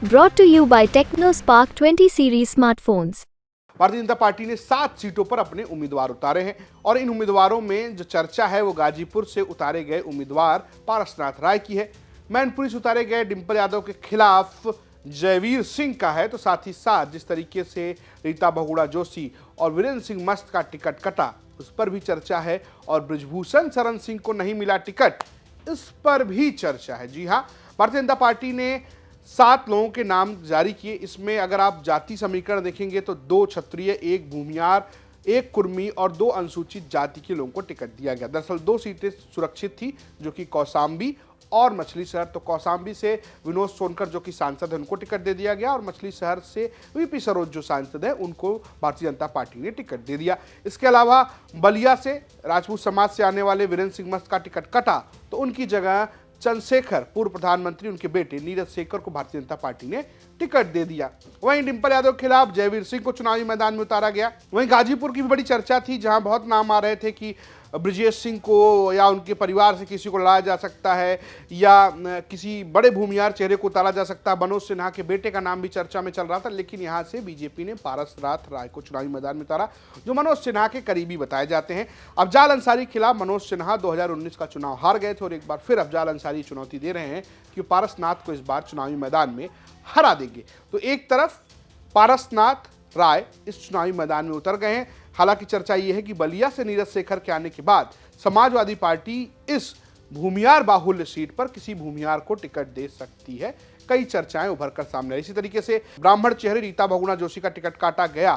Brought to you by TechnoSpark 20 series smartphones. Bharatiya Janata party ने 7 सीटों पर अपने उम्मीदवार उतारे हैं और इन उम्मीदवारों में जो चर्चा है वो गाजीपुर से उतारे गए उम्मीदवार पारसनाथ राय की है। मैनपुरी से उतारे गए डिंपल यादव के खिलाफ जयवीर सिंह का है। तो साथ ही साथ जिस तरीके से रीता बहुगुणा जोशी और वीरेंद्र सिंह मस्त का टिकट कटा उस पर भी चर्चा है और बृजभूषण शरण सिंह को नहीं मिला टिकट, इस पर भी चर्चा है। जी हाँ, भारतीय जनता पार्टी ने 7 लोगों के नाम जारी किए। इसमें अगर आप जाति समीकरण देखेंगे तो 2 क्षत्रिय, 1 भूमियार, 1 कुर्मी और 2 अनुसूचित जाति के लोगों को टिकट दिया गया। दरअसल 2 सीटें सुरक्षित थी जो कि कौशाम्बी और मछली शहर। तो कौशाम्बी से विनोद सोनकर जो कि सांसद है उनको टिकट दे दिया गया और मछली शहर से वीपी सरोज जो सांसद है उनको भारतीय जनता पार्टी ने टिकट दे दिया। इसके अलावा बलिया से राजपूत समाज से आने वाले वीरेंद्र सिंह मस्त का टिकट कटा तो उनकी जगह चंद्रशेखर पूर्व प्रधानमंत्री उनके बेटे नीरज शेखर को भारतीय जनता पार्टी ने टिकट दे दिया। वहीं डिंपल यादव के खिलाफ जयवीर सिंह को चुनावी मैदान में उतारा गया। वहीं गाजीपुर की भी बड़ी चर्चा थी जहां बहुत नाम आ रहे थे कि ब्रजेश सिंह को या उनके परिवार से किसी को लाया जा सकता है या किसी बड़े भूमियार चेहरे को उतारा जा सकता है। मनोज सिन्हा के बेटे का नाम भी चर्चा में चल रहा था, लेकिन यहां से बीजेपी ने पारसनाथ राय को चुनावी मैदान में उतारा जो मनोज सिन्हा के करीबी बताए जाते हैं। अफजाल अंसारी के खिलाफ मनोज सिन्हा 2019 का चुनाव हार गए थे और एक बार फिर अफजाल अंसारी चुनौती दे रहे हैं कि पारसनाथ को इस बार चुनावी मैदान में हरा देंगे। तो एक तरफ पारसनाथ राय इस चुनावी मैदान में उतर गए हैं। हालांकि चर्चा यह है कि बलिया से नीरज शेखर के आने के बाद समाजवादी पार्टी इस भूमियार बाहुल्य सीट पर किसी भूमियार को टिकट दे सकती है। कई चर्चाएं उभर कर सामने आई। इसी तरीके से ब्राह्मण चेहरे रीता बहुगुणा जोशी का टिकट काटा गया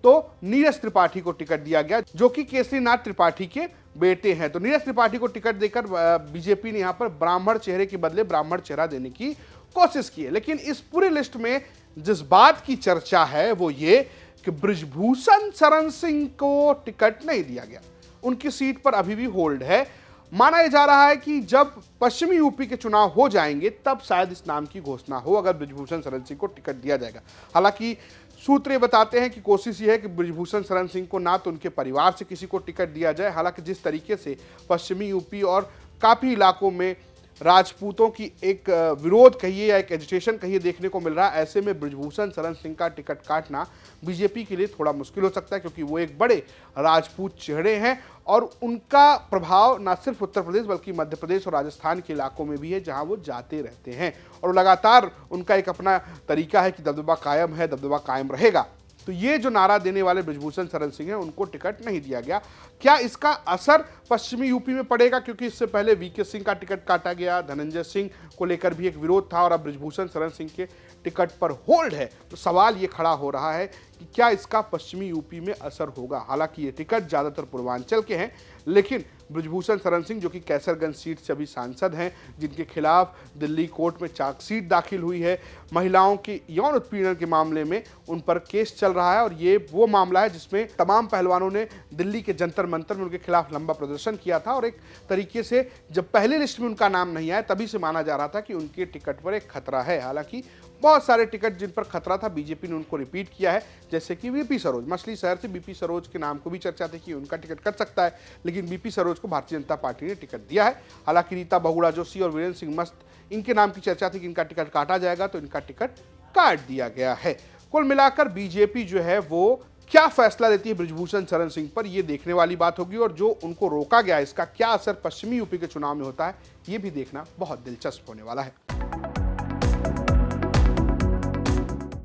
तो नीरज त्रिपाठी को टिकट दिया गया जो कि केसरीनाथ त्रिपाठी के बेटे हैं। तो नीरज त्रिपाठी को टिकट देकर बीजेपी ने यहां पर ब्राह्मण चेहरे के बदले ब्राह्मण चेहरा देने की कोशिश की है। लेकिन इस पूरी लिस्ट में जिस बात की चर्चा है वो ये कि बृजभूषण शरण सिंह को टिकट नहीं दिया गया। उनकी सीट पर अभी भी होल्ड है। माना जा रहा है कि जब पश्चिमी यूपी के चुनाव हो जाएंगे तब शायद इस नाम की घोषणा हो, अगर बृजभूषण शरण सिंह को टिकट दिया जाएगा। हालांकि सूत्र ये बताते हैं कि कोशिश ये है कि बृजभूषण शरण सिंह को ना तो उनके परिवार से किसी को टिकट दिया जाए। हालांकि जिस तरीके से पश्चिमी यूपी और काफी इलाकों में राजपूतों की एक विरोध कहिए या एक एजिटेशन कहिए देखने को मिल रहा है, ऐसे में बृजभूषण शरण सिंह का टिकट काटना बीजेपी के लिए थोड़ा मुश्किल हो सकता है क्योंकि वो एक बड़े राजपूत चेहरे हैं और उनका प्रभाव न सिर्फ उत्तर प्रदेश बल्कि मध्य प्रदेश और राजस्थान के इलाकों में भी है जहां वो जाते रहते हैं और लगातार उनका एक अपना तरीका है कि दबदबा कायम है, दबदबा कायम रहेगा। तो ये जो नारा देने वाले बृजभूषण शरण सिंह हैं उनको टिकट नहीं दिया गया। क्या इसका असर पश्चिमी यूपी में पड़ेगा? क्योंकि इससे पहले वीके सिंह का टिकट काटा गया, धनंजय सिंह को लेकर भी एक विरोध था और अब बृजभूषण शरण सिंह के टिकट पर होल्ड है। तो सवाल ये खड़ा हो रहा है कि क्या इसका पश्चिमी यूपी में असर होगा। हालांकि ये टिकट ज़्यादातर पूर्वांचल के हैं, लेकिन बृजभूषण शरण सिंह जो कि कैसरगंज सीट से अभी सांसद हैं, जिनके खिलाफ दिल्ली कोर्ट में चार्जशीट दाखिल हुई है, महिलाओं के यौन उत्पीड़न के मामले में उन पर केस चल रहा है और ये वो मामला है जिसमें तमाम पहलवानों ने दिल्ली के जंतर मंतर में उनके खिलाफ लंबा प्रदर्शन किया था और एक तरीके से जब पहली लिस्ट में उनका नाम नहीं आया तभी से माना जा रहा था कि उनके टिकट पर एक खतरा है। हालांकि बहुत सारे टिकट जिन पर खतरा था बीजेपी ने उनको रिपीट किया है, जैसे कि वीपी सरोज। मछली शहर से वीपी सरोज के नाम को भी चर्चा थी कि उनका टिकट कट सकता है, लेकिन वीपी सरोज को भारतीय जनता पार्टी ने टिकट दिया है। हालांकि रीता बहुगुणा जोशी और वीरेंद्र सिंह मस्त इनके नाम की चर्चा थी कि इनका टिकट काटा जाएगा, तो इनका टिकट काट दिया गया है। कुल मिलाकर बीजेपी जो है वो क्या फैसला लेती है बृजभूषण शरण सिंह पर, यह देखने वाली बात होगी और जो उनको रोका गया इसका क्या असर पश्चिमी यूपी के चुनाव में होता है ये भी देखना बहुत दिलचस्प होने वाला है।